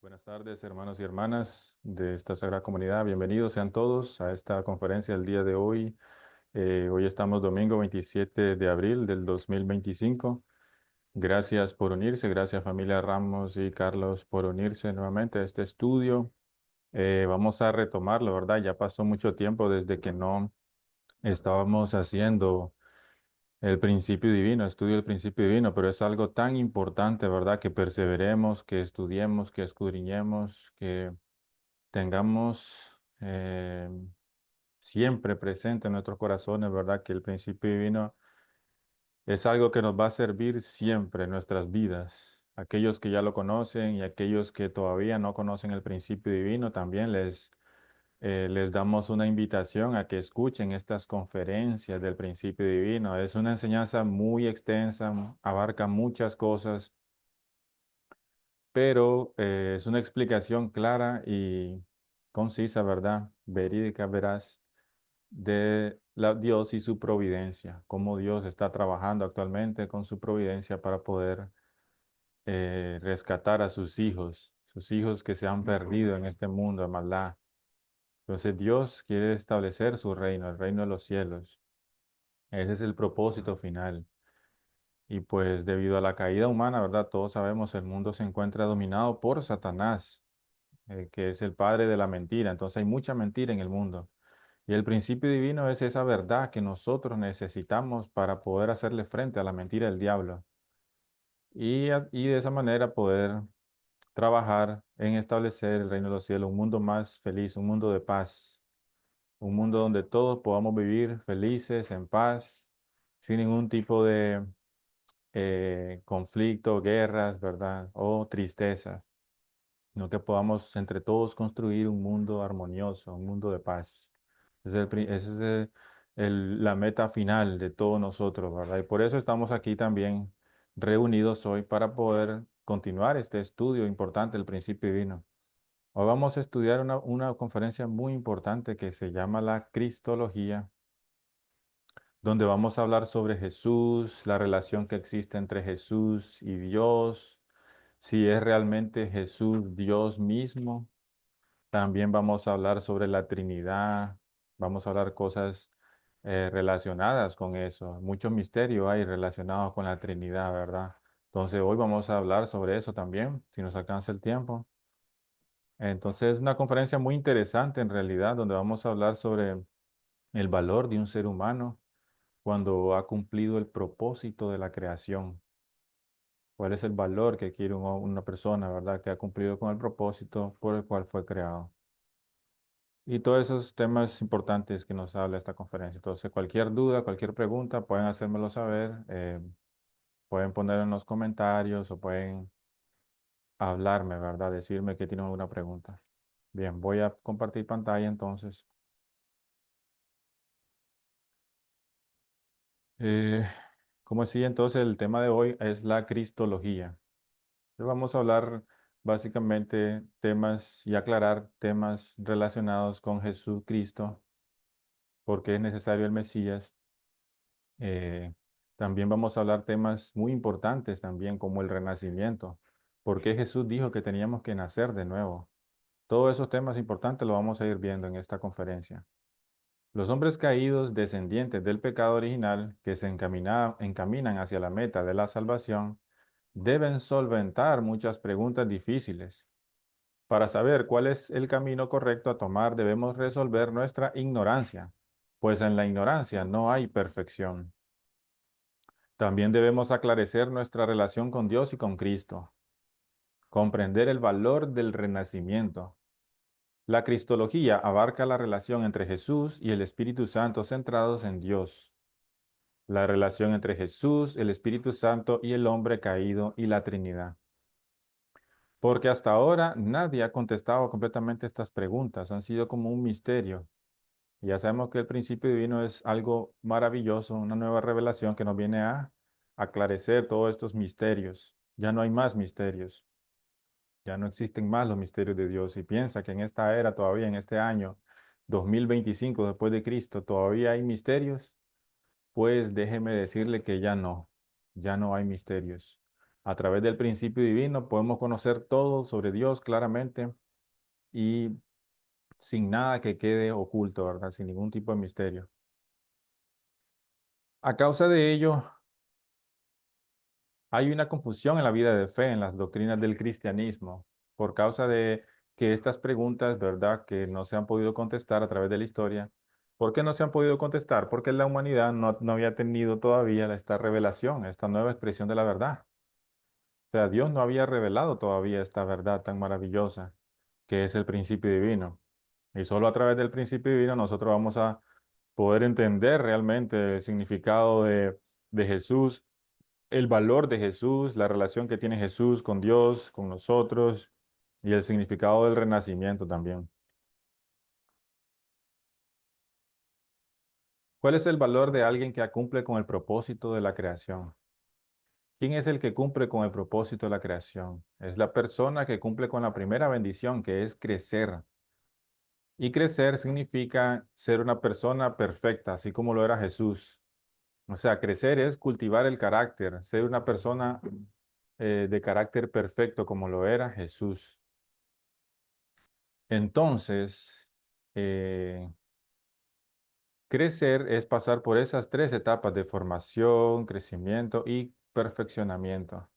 Buenas tardes, hermanos y hermanas de esta Sagrada Comunidad. Bienvenidos sean todos a esta conferencia del día de hoy. Hoy estamos domingo 27 de abril del 2025. Gracias por unirse, gracias familia Ramos y Carlos por unirse nuevamente a este estudio. Vamos a retomarlo, ¿verdad? Ya pasó mucho tiempo desde que no estábamos haciendo el principio divino, estudio del principio divino, pero es algo tan importante, ¿verdad? Que perseveremos, que estudiemos, que escudriñemos, que tengamos siempre presente en nuestros corazones, ¿verdad? Que el principio divino es algo que nos va a servir siempre en nuestras vidas. Aquellos que ya lo conocen y aquellos que todavía no conocen el principio divino, también les damos una invitación a que escuchen estas conferencias del principio divino. Es una enseñanza muy extensa, abarca muchas cosas, pero es una explicación clara y concisa, ¿verdad? Verídica, veraz, de Dios y su providencia, cómo Dios está trabajando actualmente con su providencia para poder rescatar a sus hijos que se han perdido en este mundo de maldad. Entonces Dios quiere establecer su reino, el reino de los cielos. Ese es el propósito final. Y pues debido a la caída humana, ¿verdad? Todos sabemos el mundo se encuentra dominado por Satanás, que es el padre de la mentira. Entonces hay mucha mentira en el mundo. Y el principio divino es esa verdad que nosotros necesitamos para poder hacerle frente a la mentira del diablo. Y de esa manera poder trabajar en establecer el reino de los cielos, un mundo más feliz, un mundo de paz, un mundo donde todos podamos vivir felices, en paz, sin ningún tipo de conflicto, guerras, ¿verdad? O tristezas, sino que podamos entre todos construir un mundo armonioso, un mundo de paz. Esa es la meta final de todos nosotros, ¿verdad? Y por eso estamos aquí también reunidos hoy para poder continuar este estudio importante del principio divino. Hoy vamos a estudiar una conferencia muy importante que se llama la Cristología, donde vamos a hablar sobre Jesús, la relación que existe entre Jesús y Dios, si es realmente Jesús Dios mismo. También vamos a hablar sobre la Trinidad, vamos a hablar cosas relacionadas con eso. Mucho misterio hay relacionado con la Trinidad, ¿verdad? Entonces hoy vamos a hablar sobre eso también, si nos alcanza el tiempo. Entonces es una conferencia muy interesante en realidad, donde vamos a hablar sobre el valor de un ser humano cuando ha cumplido el propósito de la creación. ¿Cuál es el valor que quiere una persona, ¿verdad? Que ha cumplido con el propósito por el cual fue creado. Y todos esos temas importantes que nos habla esta conferencia. Entonces, cualquier duda, cualquier pregunta, pueden hacérmelo saber. Pueden poner en los comentarios o pueden hablarme, ¿verdad? Decirme que tienen alguna pregunta. Bien, voy a compartir pantalla entonces. Eh, Como decía, entonces el tema de hoy es la cristología. Vamos a hablar básicamente temas y aclarar temas relacionados con Jesucristo, porque es necesario el Mesías. Eh, También vamos a hablar temas muy importantes también como el renacimiento, porque Jesús dijo que teníamos que nacer de nuevo. Todos esos temas importantes los vamos a ir viendo en esta conferencia. Los hombres caídos, descendientes del pecado original, que se encaminan hacia la meta de la salvación, deben solventar muchas preguntas difíciles. Para saber cuál es el camino correcto a tomar, debemos resolver nuestra ignorancia, pues en la ignorancia no hay perfección. También debemos aclarecer nuestra relación con Dios y con Cristo, comprender el valor del renacimiento. La cristología abarca la relación entre Jesús y el Espíritu Santo centrados en Dios, la relación entre Jesús, el Espíritu Santo y el hombre caído y la Trinidad. Porque hasta ahora nadie ha contestado completamente estas preguntas, han sido como un misterio. Y ya sabemos que el principio divino es algo maravilloso, una nueva revelación que nos viene a aclarecer todos estos misterios. Ya no hay más misterios, ya no existen más los misterios de Dios. Si piensa que en esta era, todavía en este año 2025 después de Cristo, todavía hay misterios, pues déjeme decirle que ya no hay misterios. A través del principio divino podemos conocer todo sobre Dios claramente y sin nada que quede oculto, ¿verdad? Sin ningún tipo de misterio. A causa de ello, hay una confusión en la vida de fe, en las doctrinas del cristianismo, por causa de que estas preguntas, ¿verdad?, que no se han podido contestar a través de la historia. ¿Por qué no se han podido contestar? Porque la humanidad no había tenido todavía esta revelación, esta nueva expresión de la verdad. O sea, Dios no había revelado todavía esta verdad tan maravillosa que es el principio divino. Y solo a través del principio divino nosotros vamos a poder entender realmente el significado de Jesús, el valor de Jesús, la relación que tiene Jesús con Dios, con nosotros, y el significado del renacimiento también. ¿Cuál es el valor de alguien que cumple con el propósito de la creación? ¿Quién es el que cumple con el propósito de la creación? Es la persona que cumple con la primera bendición, que es crecer. Y crecer significa ser una persona perfecta, así como lo era Jesús. O sea, crecer es cultivar el carácter, ser una persona de carácter perfecto como lo era Jesús. Entonces, eh, crecer es pasar por esas tres etapas de formación, crecimiento y perfeccionamiento,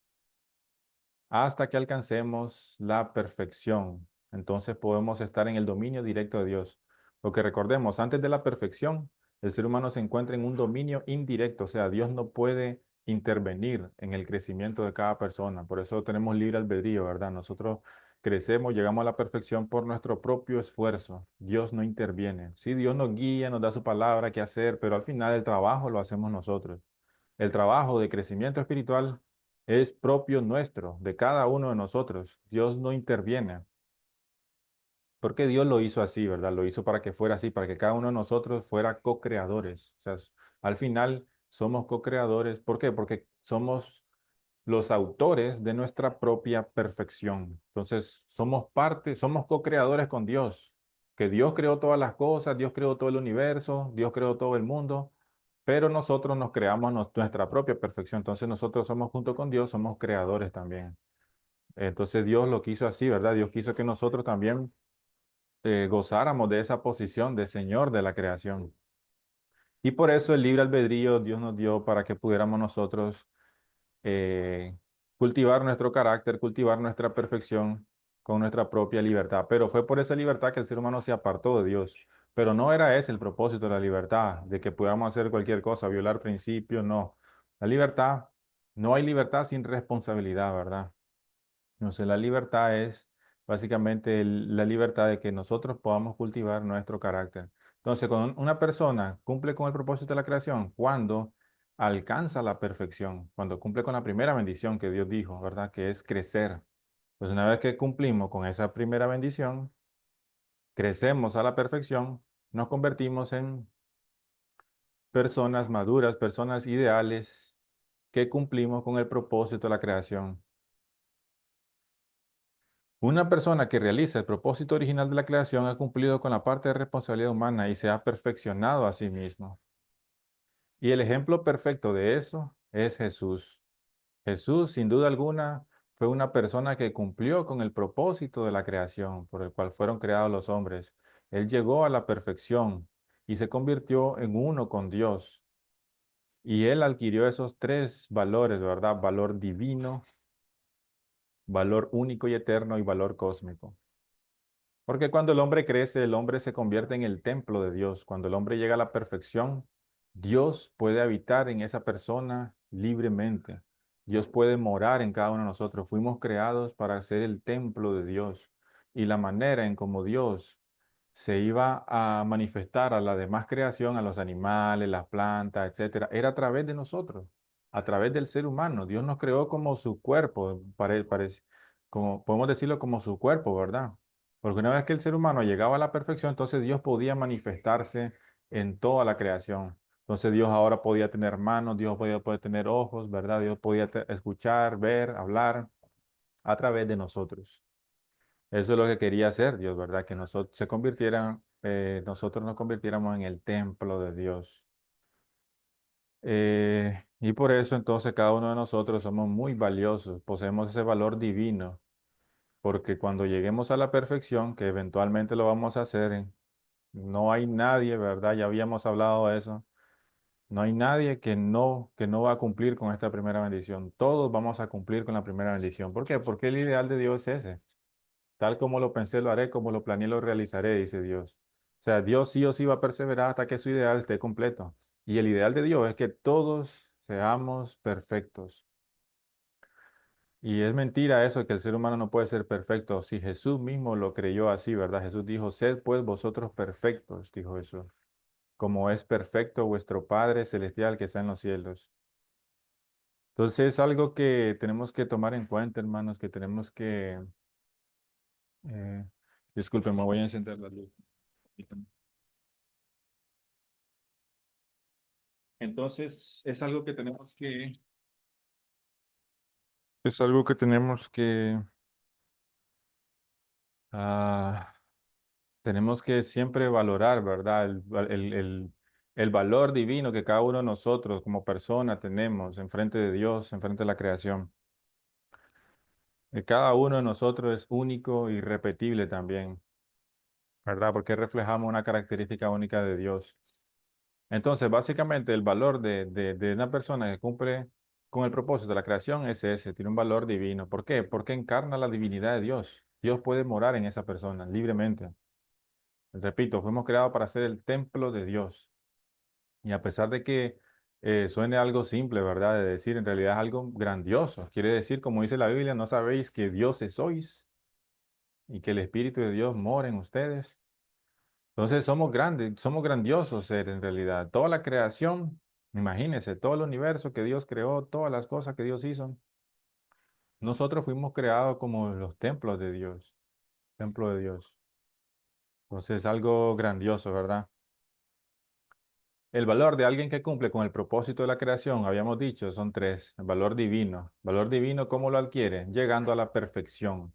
hasta que alcancemos la perfección. Entonces podemos estar en el dominio directo de Dios. Lo que recordemos, antes de la perfección, el ser humano se encuentra en un dominio indirecto, o sea, Dios no puede intervenir en el crecimiento de cada persona. Por eso tenemos libre albedrío, ¿verdad? Nosotros crecemos, llegamos a la perfección por nuestro propio esfuerzo. Dios no interviene. Sí, Dios nos guía, nos da su palabra, qué hacer, pero al final el trabajo lo hacemos nosotros. El trabajo de crecimiento espiritual es propio nuestro, de cada uno de nosotros. Dios no interviene, porque Dios lo hizo así, ¿verdad? Lo hizo para que fuera así, para que cada uno de nosotros fuera co-creadores. O sea, al final somos co-creadores. ¿Por qué? Porque somos los autores de nuestra propia perfección. Entonces, somos parte, somos co-creadores con Dios, que Dios creó todas las cosas, Dios creó todo el universo, Dios creó todo el mundo, pero nosotros nos creamos nuestra propia perfección. Entonces, nosotros somos junto con Dios, somos creadores también. Entonces, Dios lo quiso así, ¿verdad? Dios quiso que nosotros también gozáramos de esa posición de Señor de la creación. Y por eso el libre albedrío Dios nos dio para que pudiéramos nosotros cultivar nuestro carácter, cultivar nuestra perfección con nuestra propia libertad. Pero fue por esa libertad que el ser humano se apartó de Dios. Pero no era ese el propósito de la libertad, de que podamos hacer cualquier cosa, violar principios, no. La libertad, no hay libertad sin responsabilidad, ¿verdad? Entonces la libertad es básicamente la libertad de que nosotros podamos cultivar nuestro carácter. Entonces, cuando una persona cumple con el propósito de la creación, cuando alcanza la perfección, cuando cumple con la primera bendición que Dios dijo, ¿verdad? Que es crecer. Pues una vez que cumplimos con esa primera bendición, crecemos a la perfección, nos convertimos en personas maduras, personas ideales, que cumplimos con el propósito de la creación. Una persona que realiza el propósito original de la creación ha cumplido con la parte de responsabilidad humana y se ha perfeccionado a sí mismo. Y el ejemplo perfecto de eso es Jesús. Jesús, sin duda alguna, fue una persona que cumplió con el propósito de la creación por el cual fueron creados los hombres. Él llegó a la perfección y se convirtió en uno con Dios. Y él adquirió esos tres valores, ¿verdad? Valor divino, valor único y eterno y valor cósmico. Porque cuando el hombre crece, el hombre se convierte en el templo de Dios. Cuando el hombre llega a la perfección, Dios puede habitar en esa persona libremente. Dios puede morar en cada uno de nosotros. Fuimos creados para ser el templo de Dios. Y la manera en cómo Dios se iba a manifestar a la demás creación, a los animales, las plantas, etcétera, era a través de nosotros, a través del ser humano. Dios nos creó como su cuerpo, como podemos decirlo como su cuerpo, ¿verdad? Porque una vez que el ser humano llegaba a la perfección, entonces Dios podía manifestarse en toda la creación. Entonces Dios ahora podía tener manos, Dios podía poder tener ojos, ¿verdad? Dios podía escuchar, ver, hablar a través de nosotros. Eso es lo que quería hacer Dios, ¿verdad? Que nosotros nosotros nos convirtiéramos en el templo de Dios. Y por eso entonces cada uno de nosotros somos muy valiosos, poseemos ese valor divino, porque cuando lleguemos a la perfección, que eventualmente lo vamos a hacer, no hay nadie, ¿verdad? Ya habíamos hablado de eso. No hay nadie que no va a cumplir con esta primera bendición. Todos vamos a cumplir con la primera bendición. ¿Por qué? Porque el ideal de Dios es ese. Tal como lo pensé, lo haré, como lo planeé, lo realizaré, dice Dios. O sea, Dios sí o sí va a perseverar hasta que su ideal esté completo. Y el ideal de Dios es que todos seamos perfectos. Y es mentira eso, que el ser humano no puede ser perfecto. Si Jesús mismo lo creyó así, ¿verdad? Jesús dijo, sed pues vosotros perfectos, dijo Jesús, como es perfecto vuestro Padre celestial que está en los cielos. Entonces es algo que tenemos que tomar en cuenta, hermanos, que tenemos que... eh, disculpen, me voy a encender la luz. Entonces es algo que tenemos que... Es algo que tenemos que... ah, tenemos que siempre valorar, ¿verdad? El valor divino que cada uno de nosotros como persona tenemos enfrente de Dios, enfrente de la creación. Cada uno de nosotros es único y repetible también, ¿verdad? Porque reflejamos una característica única de Dios. Entonces, básicamente, el valor de una persona que cumple con el propósito de la creación es ese, tiene un valor divino. ¿Por qué? Porque encarna la divinidad de Dios. Dios puede morar en esa persona libremente. Repito, fuimos creados para ser el templo de Dios. Y a pesar de que suene algo simple, ¿verdad? De decir, en realidad es algo grandioso. Quiere decir, como dice la Biblia, ¿no sabéis que dioses sois y que el Espíritu de Dios mora en ustedes? Entonces somos grandes, somos grandiosos seres en realidad. Toda la creación, imagínense, todo el universo que Dios creó, todas las cosas que Dios hizo. Nosotros fuimos creados como los templos de Dios, templo de Dios. Entonces es algo grandioso, ¿verdad? El valor de alguien que cumple con el propósito de la creación, habíamos dicho, son tres. El valor divino. Valor divino, ¿cómo lo adquiere? Llegando a la perfección,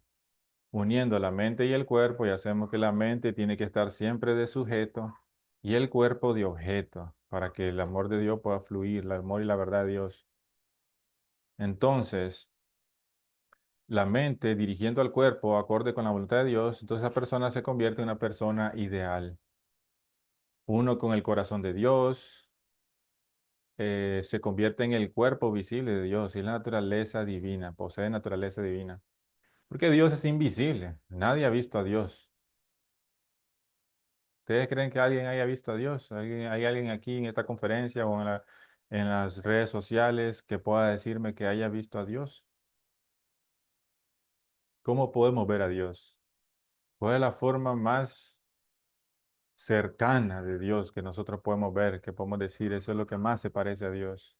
uniendo la mente y el cuerpo, y hacemos que la mente tiene que estar siempre de sujeto y el cuerpo de objeto, para que el amor de Dios pueda fluir, el amor y la verdad de Dios. Entonces, la mente dirigiendo al cuerpo acorde con la voluntad de Dios, entonces esa persona se convierte en una persona ideal. Uno con el corazón de Dios, se convierte en el cuerpo visible de Dios y la naturaleza divina, posee naturaleza divina. Porque Dios es invisible, nadie ha visto a Dios. ¿Ustedes creen que alguien haya visto a Dios? ¿Hay alguien aquí en esta conferencia o en las redes sociales que pueda decirme que haya visto a Dios? ¿Cómo podemos ver a Dios? ¿Cuál es la forma más cercana de Dios que nosotros podemos ver, que podemos decir, eso es lo que más se parece a Dios?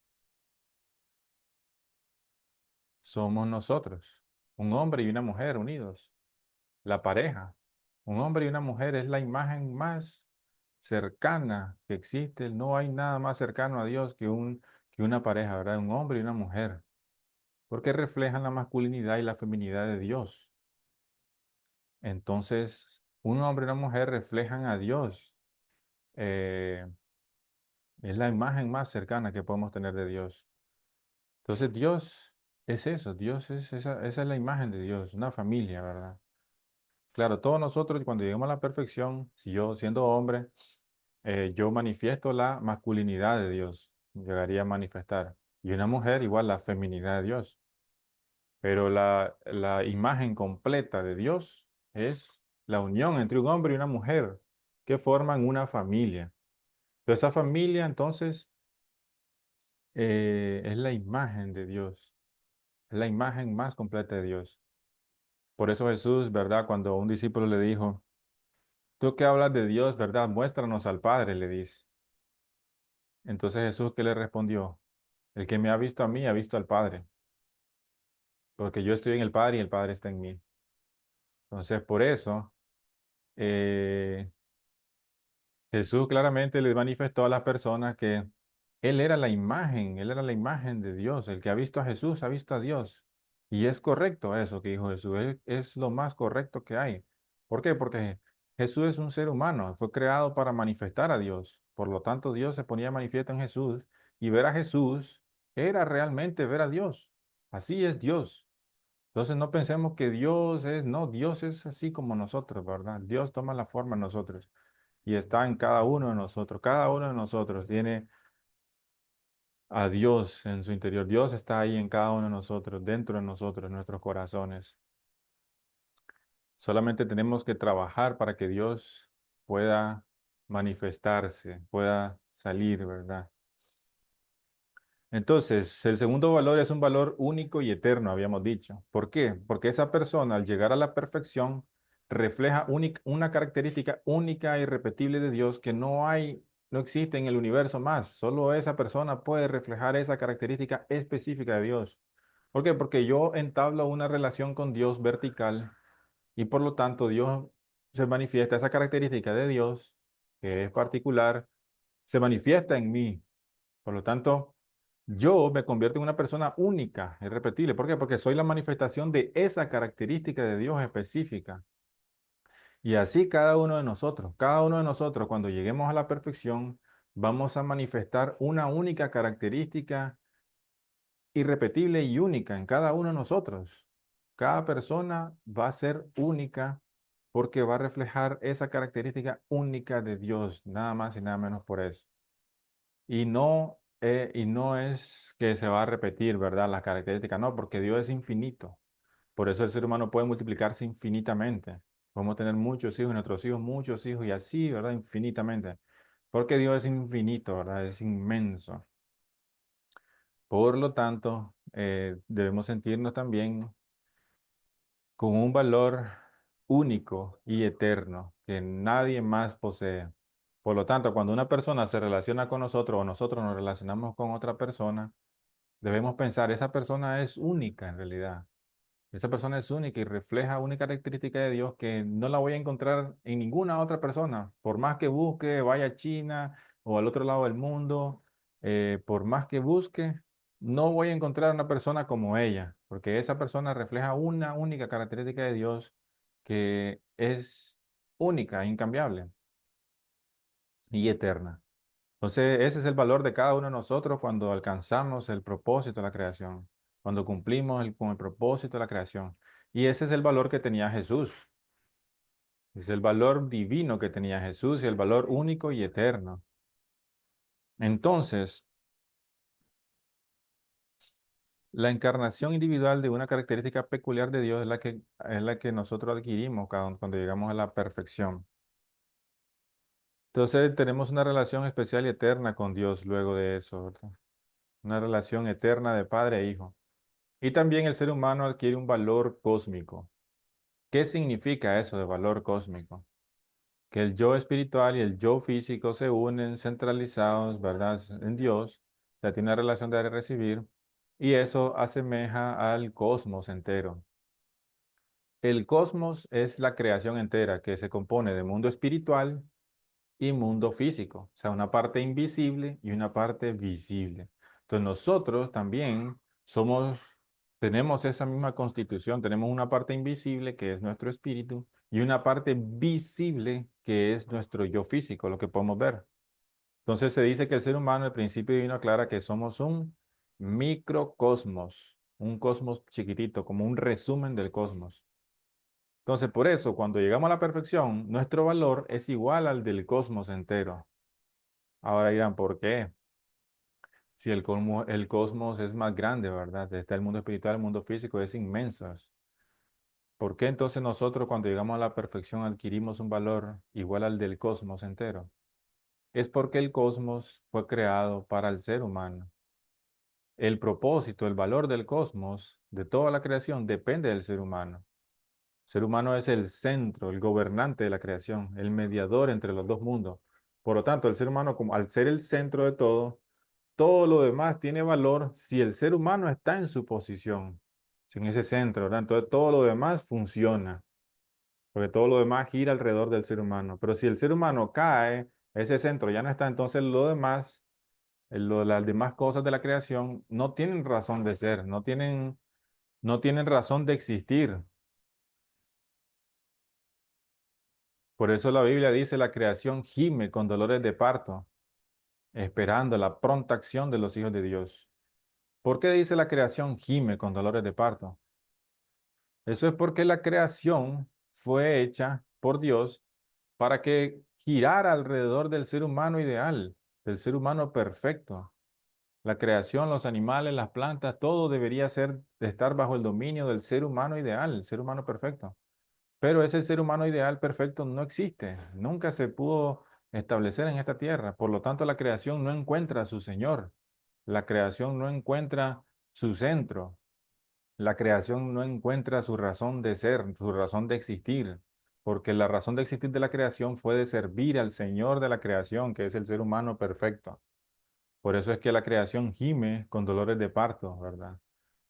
Somos nosotros, un hombre y una mujer unidos, la pareja. Un hombre y una mujer es la imagen más cercana que existe. No hay nada más cercano a Dios que una pareja, ¿verdad? Un hombre y una mujer, porque reflejan la masculinidad y la feminidad de Dios. Entonces, un hombre y una mujer reflejan a Dios. Eh, es la imagen más cercana que podemos tener de Dios. Entonces, Dios es eso, Dios es esa es la imagen de Dios, una familia, ¿verdad? Claro, todos nosotros cuando lleguemos a la perfección, si yo siendo hombre, yo manifiesto la masculinidad de Dios, llegaría a manifestar. Y una mujer igual la feminidad de Dios. Pero la imagen completa de Dios es la unión entre un hombre y una mujer que forman una familia. Pero esa familia entonces es la imagen de Dios, es la imagen más completa de Dios. Por eso Jesús, ¿verdad? Cuando un discípulo le dijo, tú que hablas de Dios, ¿verdad? Muéstranos al Padre, le dice. Entonces Jesús, ¿qué le respondió? El que me ha visto a mí, ha visto al Padre, porque yo estoy en el Padre y el Padre está en mí. Entonces, por eso, eh, Jesús claramente les manifestó a las personas que Él era la imagen de Dios. El que ha visto a Jesús, ha visto a Dios. Y es correcto eso que dijo Jesús, es lo más correcto que hay. ¿Por qué? Porque Jesús es un ser humano, fue creado para manifestar a Dios. Por lo tanto, Dios se ponía manifiesto en Jesús y ver a Jesús. era realmente ver a Dios. Así es Dios. Entonces no pensemos que Dios es, no, Dios es así como nosotros, ¿verdad? Dios toma la forma en nosotros y está en cada uno de nosotros. Cada uno de nosotros tiene a Dios en su interior. Dios está ahí en cada uno de nosotros, dentro de nosotros, en nuestros corazones. Solamente tenemos que trabajar para que Dios pueda manifestarse, pueda salir, ¿verdad? Entonces, el segundo valor es un valor único y eterno, habíamos dicho. ¿Por qué? Porque esa persona, al llegar a la perfección, refleja una característica única e irrepetible de Dios que no existe en el universo más. Solo esa persona puede reflejar esa característica específica de Dios. ¿Por qué? Porque yo entablo una relación con Dios vertical y por lo tanto Dios se manifiesta, esa característica de Dios, que es particular, se manifiesta en mí. Por lo tanto, yo me convierto en una persona única, irrepetible. ¿Por qué? Porque soy la manifestación de esa característica de Dios específica. Y así cada uno de nosotros, cuando lleguemos a la perfección, vamos a manifestar una única característica irrepetible y única en cada uno de nosotros. Cada persona va a ser única porque va a reflejar esa característica única de Dios, nada más y nada menos por eso. Y no es que se va a repetir, ¿verdad? Las características, no, porque Dios es infinito. Por eso el ser humano puede multiplicarse infinitamente. Podemos tener muchos hijos y nuestros hijos muchos hijos y así, ¿verdad? Infinitamente. Porque Dios es infinito, ¿verdad? Es inmenso. Por lo tanto, debemos sentirnos también con un valor único y eterno que nadie más posee. Por lo tanto, cuando una persona se relaciona con nosotros o nosotros nos relacionamos con otra persona, debemos pensar, esa persona es única en realidad. Esa persona es única y refleja una característica de Dios que no la voy a encontrar en ninguna otra persona. Por más que busque, vaya a China o al otro lado del mundo, por más que busque, no voy a encontrar una persona como ella, porque esa persona refleja una única característica de Dios que es única, incambiable y eterna. Entonces, ese es el valor de cada uno de nosotros cuando alcanzamos el propósito de la creación, cuando cumplimos con el propósito de la creación. Y ese es el valor que tenía Jesús. Es el valor divino que tenía Jesús y el valor único y eterno. Entonces, la encarnación individual de una característica peculiar de Dios es la que nosotros adquirimos cuando llegamos a la perfección. Entonces, tenemos una relación especial y eterna con Dios luego de eso, ¿verdad? Una relación eterna de padre e hijo. Y también el ser humano adquiere un valor cósmico. ¿Qué significa eso de valor cósmico? Que el yo espiritual y el yo físico se unen centralizados, ¿verdad? En Dios, ya tiene una relación de dar y recibir, y eso asemeja al cosmos entero. El cosmos es la creación entera que se compone de mundo espiritual y mundo físico, o sea, una parte invisible y una parte visible. Entonces nosotros también tenemos esa misma constitución, tenemos una parte invisible que es nuestro espíritu y una parte visible que es nuestro yo físico, lo que podemos ver. Entonces se dice que el ser humano, el principio divino aclara que somos un microcosmos, un cosmos chiquitito, como un resumen del cosmos. Entonces, por eso, cuando llegamos a la perfección, nuestro valor es igual al del cosmos entero. Ahora dirán, ¿por qué? Si el cosmos es más grande, ¿verdad? Está el mundo espiritual, el mundo físico, es inmenso. ¿Por qué entonces nosotros cuando llegamos a la perfección adquirimos un valor igual al del cosmos entero? Es porque el cosmos fue creado para el ser humano. El propósito, el valor del cosmos, de toda la creación, depende del ser humano. El ser humano es el centro, el gobernante de la creación, el mediador entre los dos mundos. Por lo tanto, el ser humano, como al ser el centro de todo lo demás tiene valor si el ser humano está en su posición, en ese centro, ¿verdad? Entonces todo lo demás funciona, porque todo lo demás gira alrededor del ser humano. Pero si el ser humano cae, ese centro ya no está, entonces lo demás, las demás cosas de la creación no tienen razón de ser, no tienen razón de existir. Por eso la Biblia dice, la creación gime con dolores de parto, esperando la pronta acción de los hijos de Dios. ¿Por qué dice la creación gime con dolores de parto? Eso es porque la creación fue hecha por Dios para que girara alrededor del ser humano ideal, del ser humano perfecto. La creación, los animales, las plantas, todo debería estar bajo el dominio del ser humano ideal, el ser humano perfecto. Pero ese ser humano ideal perfecto no existe, nunca se pudo establecer en esta tierra. Por lo tanto, la creación no encuentra a su Señor. La creación no encuentra su centro. La creación no encuentra su razón de ser, su razón de existir, porque la razón de existir de la creación fue de servir al Señor de la creación, que es el ser humano perfecto. Por eso es que la creación gime con dolores de parto, ¿verdad?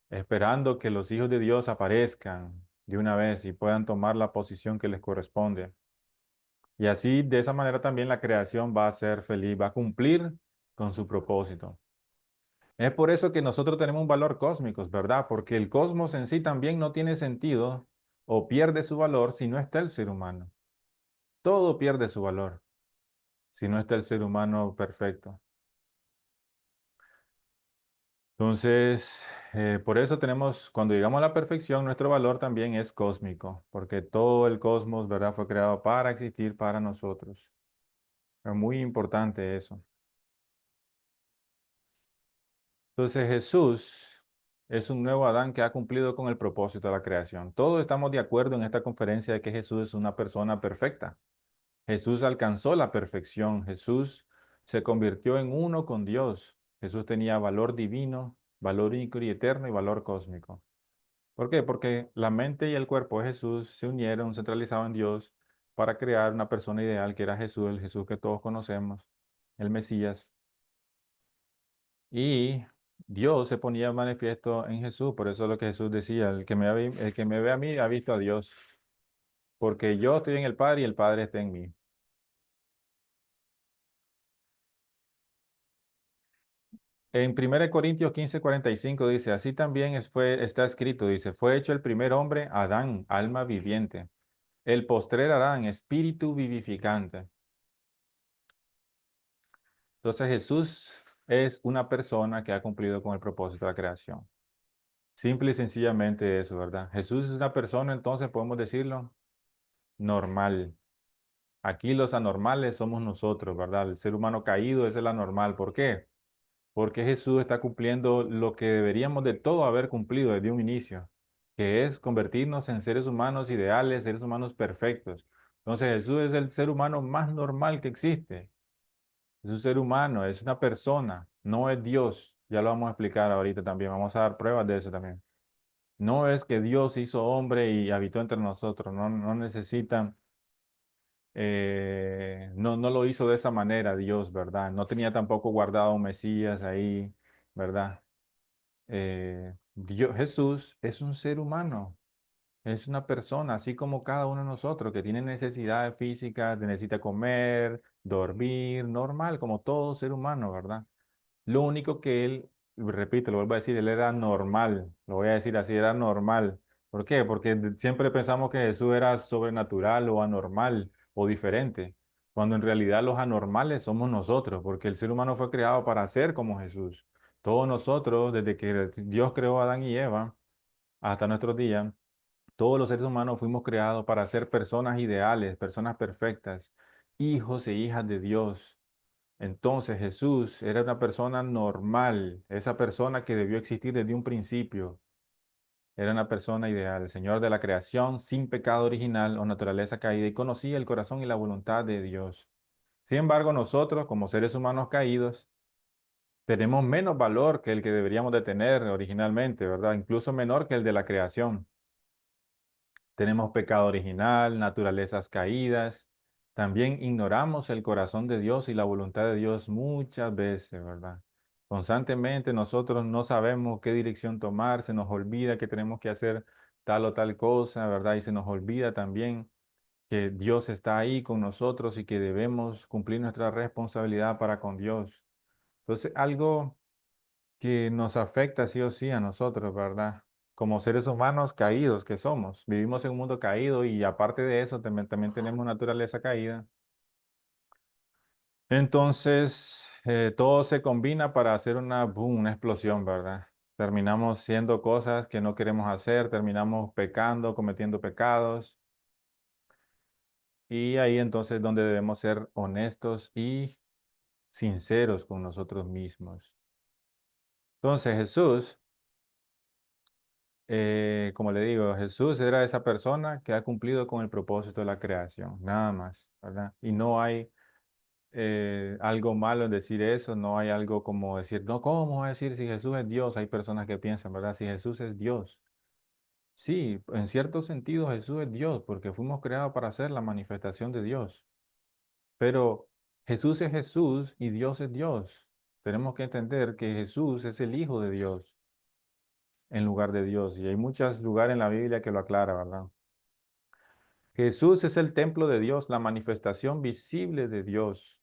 Esperando que los hijos de Dios aparezcan de una vez y puedan tomar la posición que les corresponde. Y así, de esa manera también la creación va a ser feliz, va a cumplir con su propósito. Es por eso que nosotros tenemos un valor cósmico, ¿verdad? Porque el cosmos en sí también no tiene sentido o pierde su valor si no está el ser humano. Todo pierde su valor si no está el ser humano perfecto. Entonces, por eso tenemos, cuando llegamos a la perfección, nuestro valor también es cósmico, porque todo el cosmos, ¿verdad? Fue creado para existir para nosotros. Es muy importante eso. Entonces Jesús es un nuevo Adán que ha cumplido con el propósito de la creación. Todos estamos de acuerdo en esta conferencia de que Jesús es una persona perfecta. Jesús alcanzó la perfección. Jesús se convirtió en uno con Dios. Jesús tenía valor divino, valor único y eterno y valor cósmico. ¿Por qué? Porque la mente y el cuerpo de Jesús se unieron, centralizados en Dios para crear una persona ideal que era Jesús, el Jesús que todos conocemos, el Mesías. Y Dios se ponía manifiesto en Jesús, por eso es lo que Jesús decía, el que me ve a mí ha visto a Dios, porque yo estoy en el Padre y el Padre está en mí. En 1 Corintios 15:45 dice, así también está escrito, dice, fue hecho el primer hombre, Adán, alma viviente, el postrer Adán, espíritu vivificante. Entonces Jesús es una persona que ha cumplido con el propósito de la creación. Simple y sencillamente eso, ¿verdad? Jesús es una persona, entonces podemos decirlo, normal. Aquí los anormales somos nosotros, ¿verdad? El ser humano caído es el anormal. ¿Por qué? Porque Jesús está cumpliendo lo que deberíamos de todo haber cumplido desde un inicio, que es convertirnos en seres humanos ideales, seres humanos perfectos. Entonces Jesús es el ser humano más normal que existe. Es un ser humano, es una persona, no es Dios. Ya lo vamos a explicar ahorita también, vamos a dar pruebas de eso también. No es que Dios hizo hombre y habitó entre nosotros, no necesitan no lo hizo de esa manera Dios, ¿verdad? No tenía tampoco guardado un Mesías ahí, ¿verdad? Jesús es un ser humano, es una persona, así como cada uno de nosotros, que tiene necesidades físicas, necesita comer, dormir, normal, como todo ser humano, ¿verdad? Lo único que él, repito, lo vuelvo a decir, él era normal, lo voy a decir así, era normal. ¿Por qué? Porque siempre pensamos que Jesús era sobrenatural o anormal o diferente, cuando en realidad los anormales somos nosotros, porque el ser humano fue creado para ser como Jesús. Todos nosotros, desde que Dios creó a Adán y Eva hasta nuestros días, todos los seres humanos fuimos creados para ser personas ideales, personas perfectas, hijos e hijas de Dios. Entonces Jesús era una persona normal, esa persona que debió existir desde un principio. Era una persona ideal, el Señor de la creación, sin pecado original o naturaleza caída, y conocía el corazón y la voluntad de Dios. Sin embargo, nosotros, como seres humanos caídos, tenemos menos valor que el que deberíamos de tener originalmente, ¿verdad? Incluso menor que el de la creación. Tenemos pecado original, naturalezas caídas. También ignoramos el corazón de Dios y la voluntad de Dios muchas veces, ¿verdad? Constantemente nosotros no sabemos qué dirección tomar, se nos olvida que tenemos que hacer tal o tal cosa, ¿verdad? Y se nos olvida también que Dios está ahí con nosotros y que debemos cumplir nuestra responsabilidad para con Dios. Entonces, algo que nos afecta sí o sí a nosotros, ¿verdad? Como seres humanos caídos que somos. Vivimos en un mundo caído y aparte de eso también tenemos naturaleza caída. Entonces, todo se combina para hacer una, boom, una explosión, ¿verdad? terminamos siendo cosas que no queremos hacer, terminamos pecando, cometiendo pecados. Y ahí entonces es donde debemos ser honestos y sinceros con nosotros mismos. Entonces Jesús, como le digo, Jesús era esa persona que ha cumplido con el propósito de la creación, nada más, ¿verdad? Y no hay algo malo en decir eso, no hay algo como decir, no, ¿cómo va a decir si Jesús es Dios? Hay personas que piensan, ¿verdad? Si Jesús es Dios. Sí, en cierto sentido Jesús es Dios, porque fuimos creados para hacer la manifestación de Dios. Pero Jesús es Jesús y Dios es Dios. Tenemos que entender que Jesús es el Hijo de Dios en lugar de Dios. Y hay muchos lugares en la Biblia que lo aclara, ¿verdad? Jesús es el templo de Dios, la manifestación visible de Dios.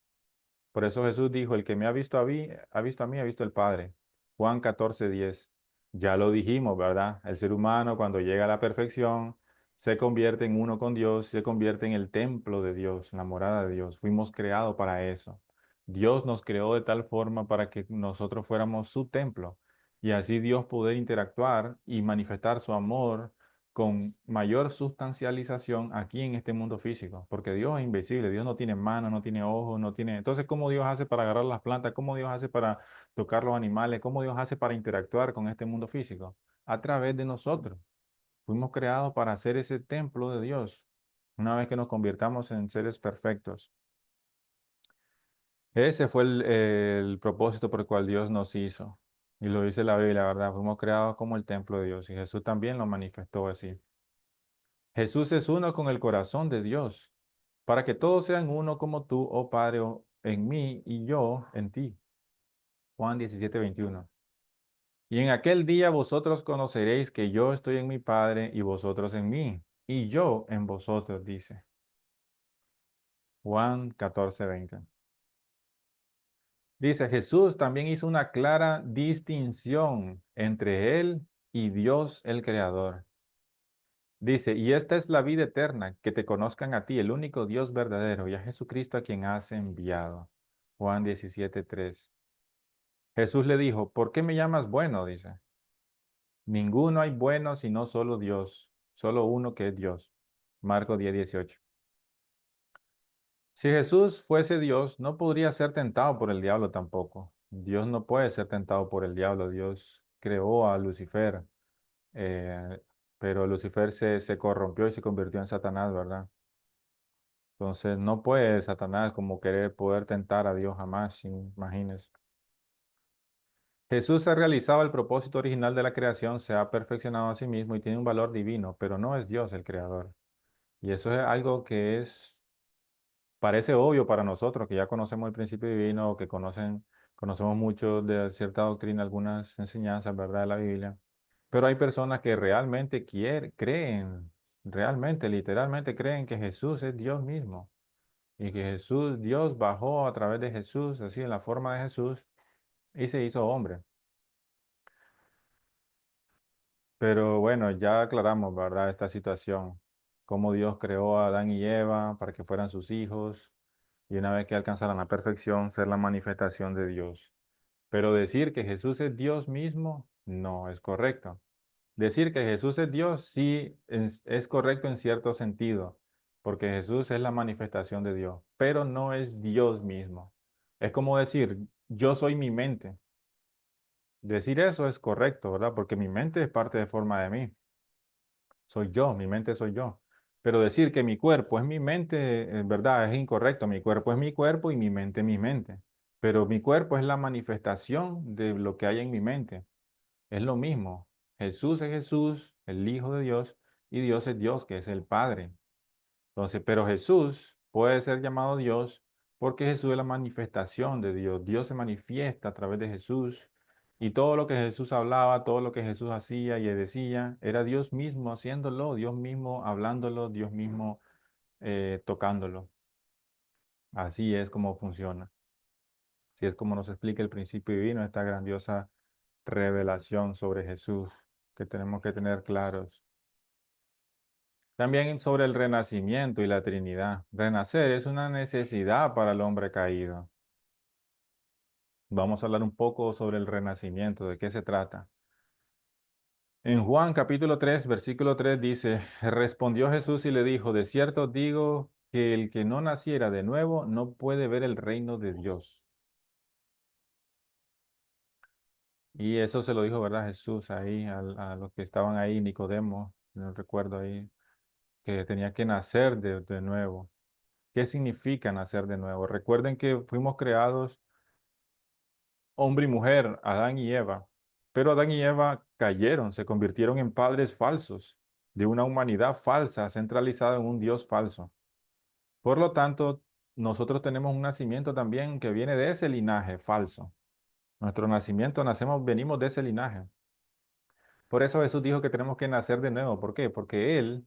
Por eso Jesús dijo, el que me ha visto a mí, ha visto al Padre. Juan 14:10. Ya lo dijimos, ¿verdad? El ser humano cuando llega a la perfección se convierte en uno con Dios, se convierte en el templo de Dios, en la morada de Dios. Fuimos creados para eso. Dios nos creó de tal forma para que nosotros fuéramos su templo y así Dios poder interactuar y manifestar su amor con mayor sustancialización aquí en este mundo físico, porque Dios es invisible, Dios no tiene manos, no tiene ojos, no tiene... Entonces, ¿cómo Dios hace para agarrar las plantas? ¿Cómo Dios hace para tocar los animales? ¿Cómo Dios hace para interactuar con este mundo físico? A través de nosotros. Fuimos creados para hacer ese templo de Dios, una vez que nos convirtamos en seres perfectos. Ese fue el propósito por el cual Dios nos hizo. Y lo dice la Biblia, ¿verdad? Fuimos creados como el templo de Dios y Jesús también lo manifestó así. Jesús es uno con el corazón de Dios, para que todos sean uno como tú, oh Padre, en mí y yo en ti. Juan 17:21. Y en aquel día vosotros conoceréis que yo estoy en mi Padre y vosotros en mí, y yo en vosotros, dice. Juan 14:20. Dice, Jesús también hizo una clara distinción entre Él y Dios el Creador. Dice, y esta es la vida eterna, que te conozcan a ti, el único Dios verdadero, y a Jesucristo a quien has enviado. Juan 17:3. Jesús le dijo, ¿por qué me llamas bueno? Dice, ninguno hay bueno sino solo Dios, solo uno que es Dios. Marcos 10:18. Si Jesús fuese Dios, no podría ser tentado por el diablo tampoco. Dios no puede ser tentado por el diablo. Dios creó a Lucifer, eh, pero Lucifer se corrompió y se convirtió en Satanás, ¿verdad? Entonces no puede Satanás como querer poder tentar a Dios jamás, imagínese. Jesús ha realizado el propósito original de la creación, se ha perfeccionado a sí mismo y tiene un valor divino, pero no es Dios el creador. Y eso es algo que parece obvio para nosotros, que ya conocemos el principio divino, que conocemos mucho de cierta doctrina, algunas enseñanzas, ¿verdad?, de la Biblia. Pero hay personas que realmente creen, realmente, literalmente creen que Jesús es Dios mismo. Y que Jesús, Dios bajó a través de Jesús, así en la forma de Jesús, y se hizo hombre. Pero bueno, ya aclaramos, ¿verdad?, esta situación. Cómo Dios creó a Adán y Eva para que fueran sus hijos, y una vez que alcanzaran la perfección, ser la manifestación de Dios. Pero decir que Jesús es Dios mismo, no es correcto. Decir que Jesús es Dios, sí, es correcto en cierto sentido, porque Jesús es la manifestación de Dios, pero no es Dios mismo. Es como decir, yo soy mi mente. Decir eso es correcto, ¿verdad? Porque mi mente es parte de forma de mí. Soy yo, mi mente soy yo. Pero decir que mi cuerpo es mi mente, en verdad, es incorrecto. Mi cuerpo es mi cuerpo y mi mente es mi mente. Pero mi cuerpo es la manifestación de lo que hay en mi mente. Es lo mismo. Jesús es Jesús, el Hijo de Dios, y Dios es Dios, que es el Padre. Entonces, pero Jesús puede ser llamado Dios porque Jesús es la manifestación de Dios. Dios se manifiesta a través de Jesús y todo lo que Jesús hablaba, todo lo que Jesús hacía y decía, era Dios mismo haciéndolo, Dios mismo hablándolo, Dios mismo tocándolo. Así es como funciona. Así es como nos explica el principio divino, esta grandiosa revelación sobre Jesús que tenemos que tener claros. También sobre el renacimiento y la Trinidad. Renacer es una necesidad para el hombre caído. Vamos a hablar un poco sobre el renacimiento, de qué se trata. En Juan capítulo 3, versículo 3 dice, respondió Jesús y le dijo, de cierto os digo que el que no naciera de nuevo no puede ver el reino de Dios. Y eso se lo dijo, ¿verdad? Jesús ahí, a los que estaban ahí, Nicodemo, no recuerdo ahí, que tenía que nacer de nuevo. ¿Qué significa nacer de nuevo? Recuerden que fuimos creados hombre y mujer, Adán y Eva, pero Adán y Eva cayeron, se convirtieron en padres falsos, de una humanidad falsa, centralizada en un Dios falso. Por lo tanto, nosotros tenemos un nacimiento también que viene de ese linaje falso. Nuestro nacimiento, venimos de ese linaje. Por eso Jesús dijo que tenemos que nacer de nuevo. ¿Por qué? Porque Él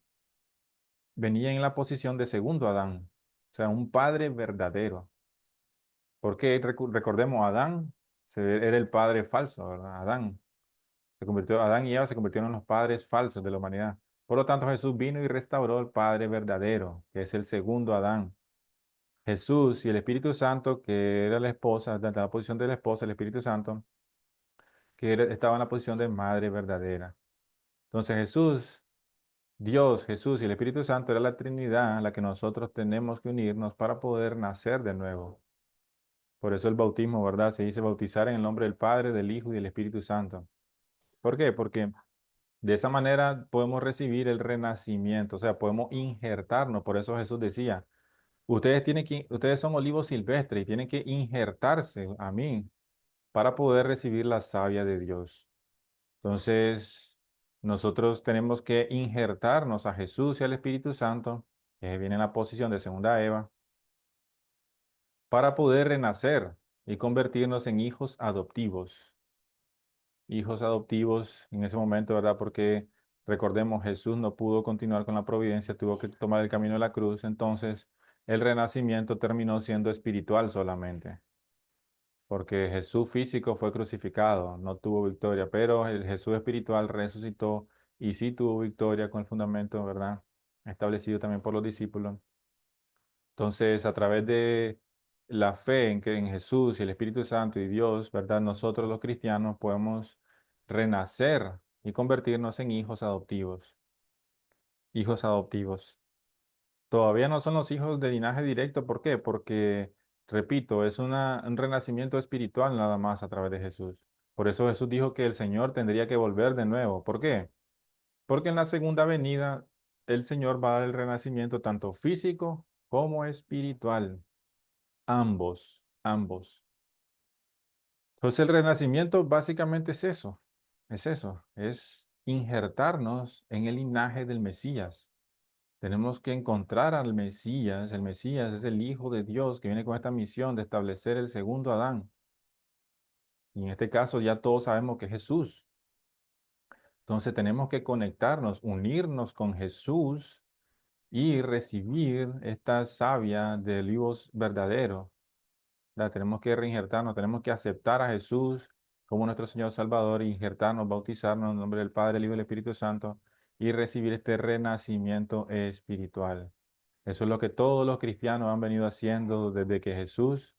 venía en la posición de segundo Adán, o sea, un padre verdadero. Porque recordemos, Adán era el padre falso, ¿verdad? Adán y Eva se convirtieron en los padres falsos de la humanidad. Por lo tanto, Jesús vino y restauró el Padre verdadero, que es el segundo Adán. Jesús y el Espíritu Santo, que era la esposa, desde la posición de la esposa, el Espíritu Santo, estaba en la posición de madre verdadera. Entonces Jesús, Dios, Jesús y el Espíritu Santo era la Trinidad a la que nosotros tenemos que unirnos para poder nacer de nuevo. Por eso el bautismo, ¿verdad? Se dice bautizar en el nombre del Padre, del Hijo y del Espíritu Santo. ¿Por qué? Porque de esa manera podemos recibir el renacimiento, o sea, podemos injertarnos. Por eso Jesús decía, ustedes son olivos silvestres y tienen que injertarse a mí para poder recibir la savia de Dios. Entonces, nosotros tenemos que injertarnos a Jesús y al Espíritu Santo, que viene en la posición de segunda Eva, para poder renacer y convertirnos en hijos adoptivos. Hijos adoptivos en ese momento, ¿verdad? Porque recordemos, Jesús no pudo continuar con la providencia, tuvo que tomar el camino de la cruz, entonces el renacimiento terminó siendo espiritual solamente, porque Jesús físico fue crucificado, no tuvo victoria, pero el Jesús espiritual resucitó y sí tuvo victoria con el fundamento, ¿verdad? Establecido también por los discípulos. Entonces, a través de la fe en Jesús y el Espíritu Santo y Dios, ¿verdad? Nosotros los cristianos podemos renacer y convertirnos en hijos adoptivos. Hijos adoptivos. Todavía no son los hijos de linaje directo. ¿Por qué? Porque, repito, es un renacimiento espiritual nada más a través de Jesús. Por eso Jesús dijo que el Señor tendría que volver de nuevo. ¿Por qué? Porque en la segunda venida el Señor va a dar el renacimiento tanto físico como espiritual. Ambos, ambos. Entonces el renacimiento básicamente es injertarnos en el linaje del Mesías. Tenemos que encontrar al Mesías. El Mesías es el Hijo de Dios que viene con esta misión de establecer el segundo Adán. Y en este caso ya todos sabemos que es Jesús. Entonces tenemos que conectarnos, unirnos con Jesús y recibir esta savia del Dios verdadero. Tenemos que reinjertarnos, tenemos que aceptar a Jesús como nuestro Señor Salvador, injertarnos, bautizarnos en el nombre del Padre, del Hijo y del Espíritu Santo y recibir este renacimiento espiritual. Eso es lo que todos los cristianos han venido haciendo desde que Jesús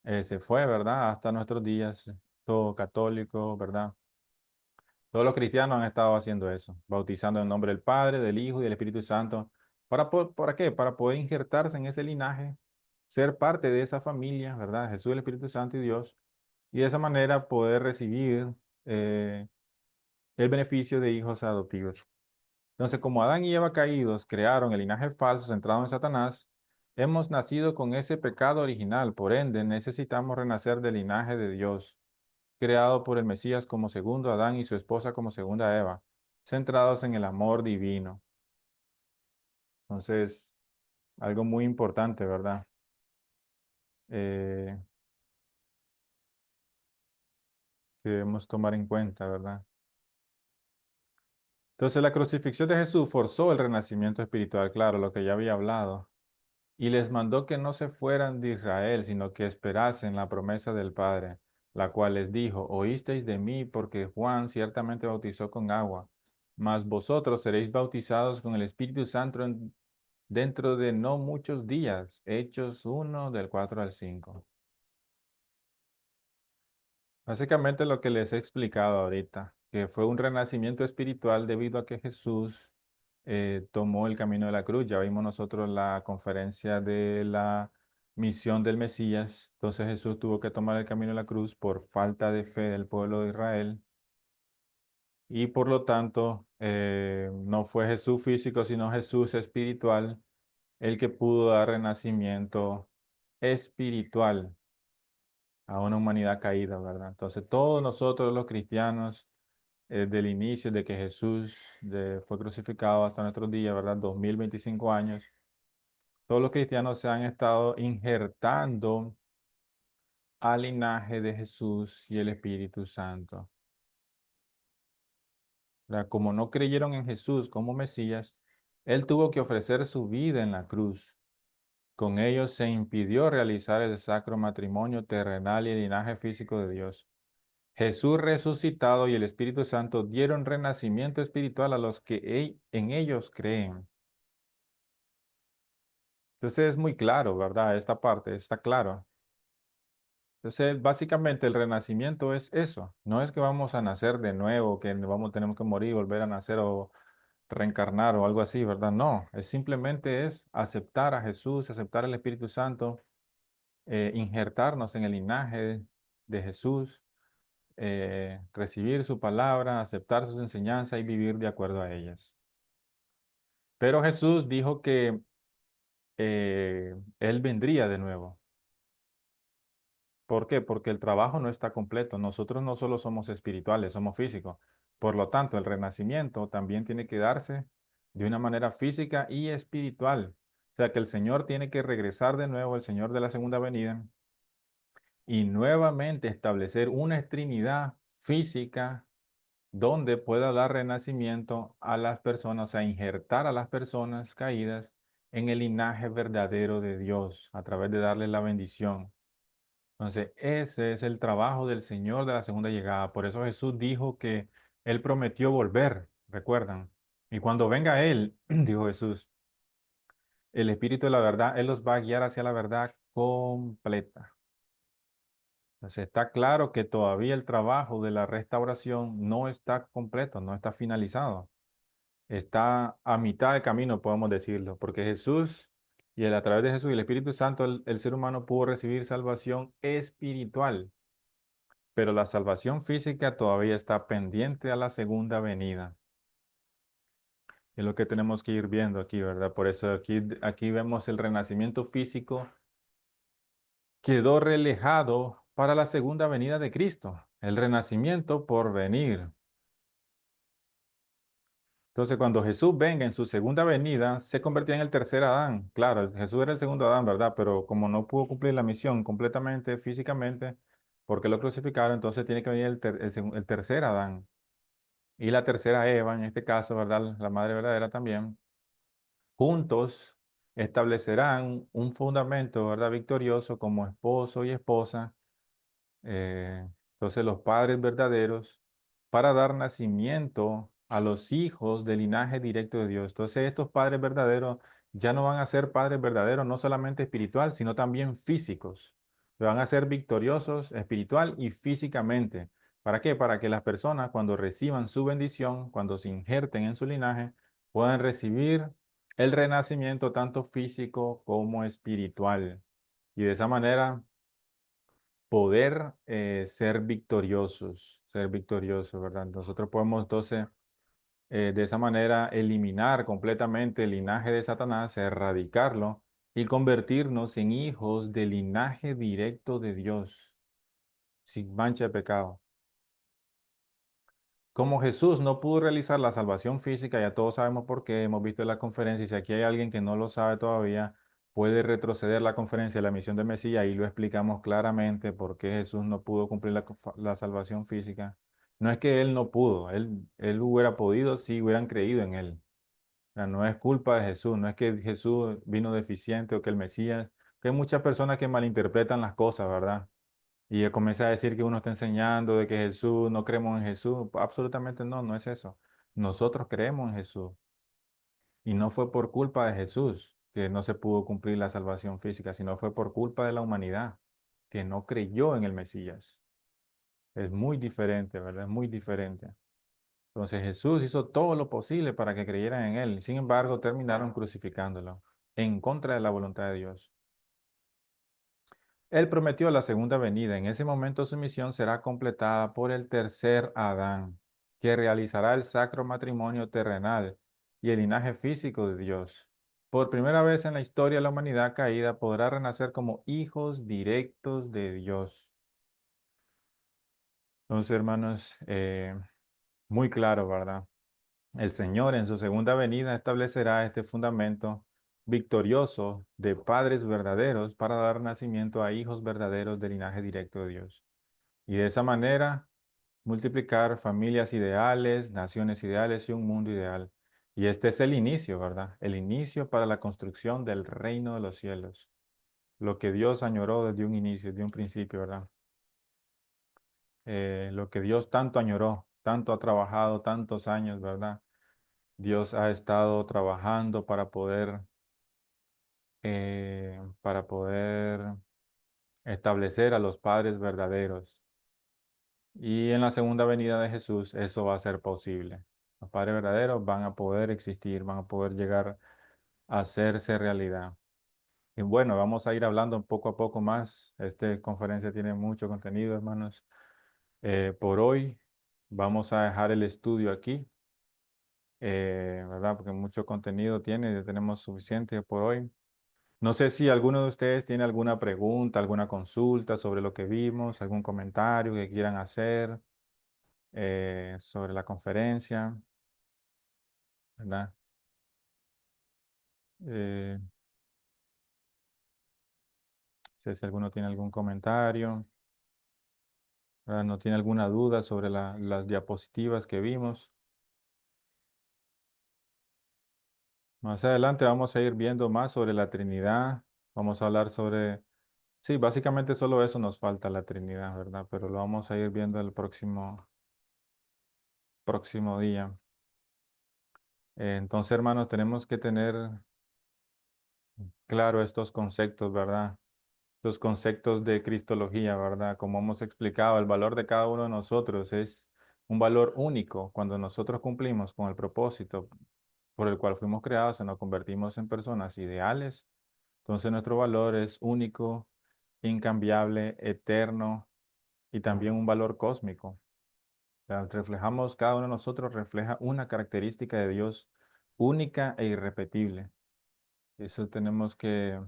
se fue, ¿verdad? Hasta nuestros días, todo católico, ¿verdad? Todos los cristianos han estado haciendo eso, bautizando en el nombre del Padre, del Hijo y del Espíritu Santo. ¿Para qué? Para poder injertarse en ese linaje, ser parte de esa familia, ¿verdad? Jesús, el Espíritu Santo y Dios, y de esa manera poder recibir eh, el beneficio de hijos adoptivos. Entonces, como Adán y Eva caídos crearon el linaje falso centrado en Satanás, hemos nacido con ese pecado original, por ende necesitamos renacer del linaje de Dios creado por el Mesías como segundo Adán y su esposa como segunda Eva, centrados en el amor divino. Entonces, algo muy importante, ¿verdad? Eh, que debemos tomar en cuenta, ¿verdad? Entonces, la crucifixión de Jesús forzó el renacimiento espiritual, claro, lo que ya había hablado, y les mandó que no se fueran de Israel, sino que esperasen la promesa del Padre, la cual les dijo, oísteis de mí porque Juan ciertamente bautizó con agua, mas vosotros seréis bautizados con el Espíritu Santo dentro de no muchos días. Hechos 1 del 4 al 5. Básicamente lo que les he explicado ahorita. que fue un renacimiento espiritual debido a que Jesús tomó el camino de la cruz. Ya vimos nosotros la conferencia de la misión del Mesías. Entonces Jesús tuvo que tomar el camino de la cruz por falta de fe del pueblo de Israel. Y por lo tanto, no fue Jesús físico, sino Jesús espiritual, el que pudo dar renacimiento espiritual a una humanidad caída, ¿verdad? Entonces, todos nosotros los cristianos, del inicio de que Jesús fue crucificado hasta nuestros días, ¿verdad? 2025 años, todos los cristianos se han estado injertando al linaje de Jesús y el Espíritu Santo. ¿Verdad? Como no creyeron en Jesús como Mesías, Él tuvo que ofrecer su vida en la cruz. Con ello se impidió realizar el sacro matrimonio terrenal y el linaje físico de Dios. Jesús resucitado y el Espíritu Santo dieron renacimiento espiritual a los que en ellos creen. Entonces es muy claro, ¿verdad? Esta parte está claro. Entonces, básicamente el renacimiento es eso. No es que vamos a nacer de nuevo, que tenemos que morir, volver a nacer o reencarnar o algo así, ¿verdad? No, es simplemente es aceptar a Jesús, aceptar al Espíritu Santo, injertarnos en el linaje de Jesús, recibir su palabra, aceptar sus enseñanzas y vivir de acuerdo a ellas. Pero Jesús dijo que Él vendría de nuevo. ¿Por qué? Porque el trabajo no está completo. Nosotros no solo somos espirituales, somos físicos. Por lo tanto, el renacimiento también tiene que darse de una manera física y espiritual. O sea que el Señor tiene que regresar de nuevo, el Señor de la segunda venida, y nuevamente establecer una trinidad física donde pueda dar renacimiento a las personas, o sea, injertar a las personas caídas en el linaje verdadero de Dios a través de darles la bendición. Entonces, ese es el trabajo del Señor de la segunda llegada. Por eso Jesús dijo que Él prometió volver, ¿recuerdan? Y cuando venga Él, dijo Jesús, el Espíritu de la verdad, Él los va a guiar hacia la verdad completa. Entonces, está claro que todavía el trabajo de la restauración no está completo, no está finalizado. Está a mitad de camino, podemos decirlo, porque Jesús a través de Jesús y el Espíritu Santo, el ser humano pudo recibir salvación espiritual. Pero la salvación física todavía está pendiente a la segunda venida. Es lo que tenemos que ir viendo aquí, ¿verdad? Por eso aquí vemos el renacimiento físico quedó relajado para la segunda venida de Cristo, el renacimiento por venir. Entonces, cuando Jesús venga en su segunda venida, se convertirá en el tercer Adán. Claro, Jesús era el segundo Adán, ¿verdad? Pero como no pudo cumplir la misión completamente, físicamente, porque lo crucificaron, entonces tiene que venir el tercer Adán. Y la tercera Eva, en este caso, ¿verdad? La madre verdadera también, juntos establecerán un fundamento, ¿verdad? Victorioso como esposo y esposa. eh, entonces, los padres verdaderos para dar nacimiento a los hijos del linaje directo de Dios. Entonces, estos padres verdaderos ya no van a ser padres verdaderos, no solamente espiritual, sino también físicos. Van a ser victoriosos espiritual y físicamente. ¿Para qué? Para que las personas cuando reciban su bendición, cuando se injerten en su linaje, puedan recibir el renacimiento tanto físico como espiritual. Y de esa manera poder ser victoriosos, ¿verdad? Nosotros podemos entonces de esa manera eliminar completamente el linaje de Satanás, erradicarlo y convertirnos en hijos del linaje directo de Dios, sin mancha de pecado. Como Jesús no pudo realizar la salvación física, ya todos sabemos por qué, hemos visto en la conferencia, y si aquí hay alguien que no lo sabe todavía, puede retroceder la conferencia de la misión del Mesías y lo explicamos claramente por qué Jesús no pudo cumplir la salvación física. No es que Él no pudo, él hubiera podido si hubieran creído en Él. O sea, no es culpa de Jesús, no es que Jesús vino deficiente o que el Mesías, que hay muchas personas que malinterpretan las cosas, ¿verdad? Y comienza a decir que uno está enseñando de que Jesús, no creemos en Jesús. Absolutamente no, no es eso. Nosotros creemos en Jesús. Y no fue por culpa de Jesús que no se pudo cumplir la salvación física, sino fue por culpa de la humanidad que no creyó en el Mesías. Es muy diferente, ¿verdad? Es muy diferente. Entonces Jesús hizo todo lo posible para que creyeran en Él. Sin embargo, terminaron crucificándolo en contra de la voluntad de Dios. Él prometió la segunda venida. En ese momento su misión será completada por el tercer Adán, que realizará el sacro matrimonio terrenal y el linaje físico de Dios. Por primera vez en la historia, la humanidad caída podrá renacer como hijos directos de Dios. Entonces, hermanos, muy claro, ¿verdad? El Señor en su segunda venida establecerá este fundamento victorioso de padres verdaderos para dar nacimiento a hijos verdaderos del linaje directo de Dios. Y de esa manera multiplicar familias ideales, naciones ideales y un mundo ideal. Y este es el inicio, ¿verdad? El inicio para la construcción del reino de los cielos. Lo que Dios añoró desde un inicio, desde un principio, ¿verdad? Lo que Dios tanto añoró, tanto ha trabajado, tantos años, ¿verdad? Dios ha estado trabajando para poder establecer a los padres verdaderos. Y en la segunda venida de Jesús eso va a ser posible. Los padres verdaderos van a poder existir, van a poder llegar a hacerse realidad. Y bueno, vamos a ir hablando poco a poco más. Esta conferencia tiene mucho contenido, hermanos. Por hoy vamos a dejar el estudio aquí, ¿verdad? Porque mucho contenido tiene, ya tenemos suficiente por hoy. No sé si alguno de ustedes tiene alguna pregunta, alguna consulta sobre lo que vimos, algún comentario que quieran hacer sobre la conferencia, ¿verdad? No sé si alguno tiene algún comentario, ¿verdad? No tiene alguna duda sobre las diapositivas que vimos. Más adelante vamos a ir viendo más sobre la Trinidad. Vamos a hablar sobre, sí, básicamente solo eso nos falta, la Trinidad, ¿verdad? Pero lo vamos a ir viendo el próximo día. Entonces, hermanos, tenemos que tener claro estos conceptos, ¿verdad? Los conceptos de cristología, ¿verdad? Como hemos explicado, el valor de cada uno de nosotros es un valor único. Cuando nosotros cumplimos con el propósito por el cual fuimos creados y nos convertimos en personas ideales, entonces nuestro valor es único, incambiable, eterno y también un valor cósmico. O sea, reflejamos, cada uno de nosotros refleja una característica de Dios única e irrepetible. Eso tenemos que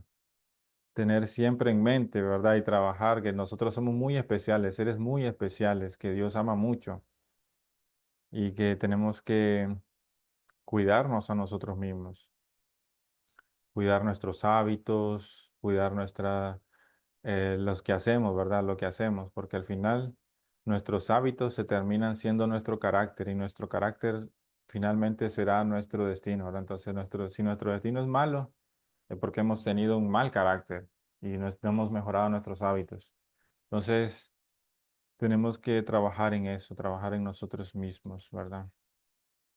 tener siempre en mente, ¿verdad? Y trabajar, que nosotros somos muy especiales, seres muy especiales, que Dios ama mucho y que tenemos que cuidarnos a nosotros mismos, cuidar nuestros hábitos, cuidar los que hacemos, ¿verdad? Lo que hacemos, porque al final nuestros hábitos se terminan siendo nuestro carácter y nuestro carácter finalmente será nuestro destino, ¿verdad? Entonces, si nuestro destino es malo, es porque hemos tenido un mal carácter y no hemos mejorado nuestros hábitos. Entonces, tenemos que trabajar en eso, trabajar en nosotros mismos, ¿verdad?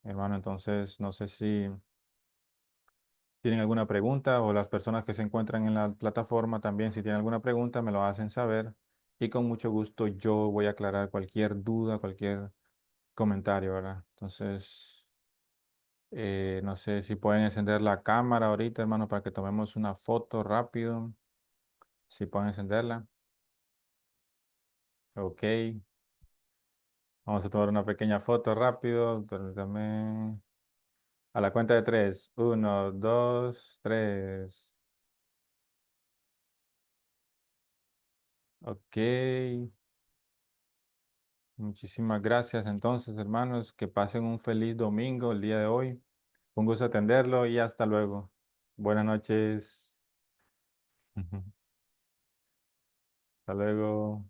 Hermano, entonces, no sé si tienen alguna pregunta o las personas que se encuentran en la plataforma también, si tienen alguna pregunta, me lo hacen saber y con mucho gusto yo voy a aclarar cualquier duda, cualquier comentario, ¿verdad? Entonces, no sé si pueden encender la cámara ahorita, hermano, para que tomemos una foto rápido. Si pueden encenderla. Ok. Vamos a tomar una pequeña foto rápido. Permítame. A la cuenta de tres. Uno, dos, tres. Ok. Muchísimas gracias entonces, hermanos. Que pasen un feliz domingo el día de hoy. Un gusto atenderlo y hasta luego. Buenas noches. Hasta luego.